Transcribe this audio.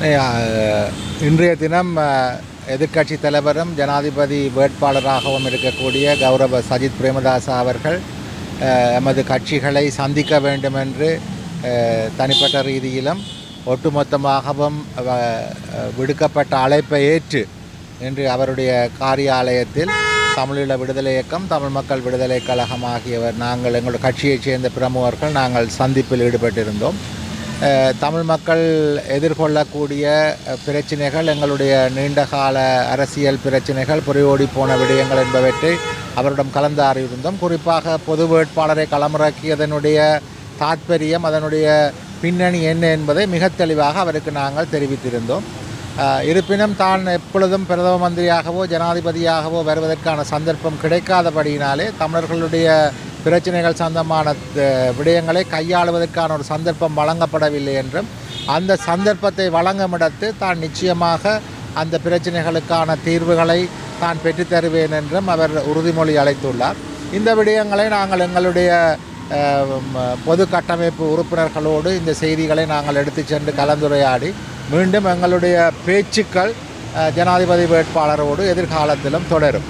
இன்றைய தினம் எதிர்க்கட்சி தலைவரும் ஜனாதிபதி வேட்பாளராகவும் இருக்கக்கூடிய கௌரவ சஜித் பிரேமதாச அவர்கள் எமது கட்சிகளை சந்திக்க வேண்டும் என்று தனிப்பட்ட ரீதியிலும் ஒட்டுமொத்தமாகவும் விடுக்கப்பட்ட அழைப்பை ஏற்று இன்று அவருடைய காரியாலயத்தில் தமிழீழ விடுதலை இயக்கம், தமிழ் மக்கள் விடுதலை கழகம் ஆகியவர் நாங்கள் எங்களுடைய கட்சியைச் சேர்ந்த பிரமுகர்கள் நாங்கள் சந்திப்பில் ஈடுபட்டிருந்தோம். தமிழ் மக்கள் எதிர்கொள்ளக்கூடிய பிரச்சனைகள், எங்களுடைய நீண்டகால அரசியல் பிரச்சனைகள், புரியோடி போன விடயங்கள் என்பவற்றை அவரிடம் கலந்தாரியிருந்தோம். குறிப்பாக பொது வேட்பாளரை களமிறக்கியதனுடைய தாற்பயம், அதனுடைய பின்னணி என்ன என்பதை மிக தெளிவாக அவருக்கு நாங்கள் தெரிவித்திருந்தோம். இருப்பினும் தான் எப்பொழுதும் பிரதம மந்திரியாகவோ ஜனாதிபதியாகவோ வருவதற்கான சந்தர்ப்பம் கிடைக்காதபடியினாலே தமிழர்களுடைய பிரச்சனைகள் சம்பந்தமான விடயங்களை கையாளுவதற்கான ஒரு சந்தர்ப்பம் வழங்கப்படவில்லை என்றும், அந்த சந்தர்ப்பத்தை வழங்குமிடத்து தான் நிச்சயமாக அந்த பிரச்சனைகளுக்கான தீர்வுகளை தான் பெற்றுத்தருவேன் என்றும் அவர் உறுதிமொழி அளித்துள்ளார். இந்த விடயங்களை நாங்கள் எங்களுடைய பொது கட்டமைப்பு உறுப்பினர்களோடு இந்த செய்திகளை நாங்கள் எடுத்து சென்று கலந்துரையாடி மீண்டும் எங்களுடைய பேச்சுக்கள் ஜனாதிபதி வேட்பாளரோடு எதிர்காலத்திலும் தொடரும்.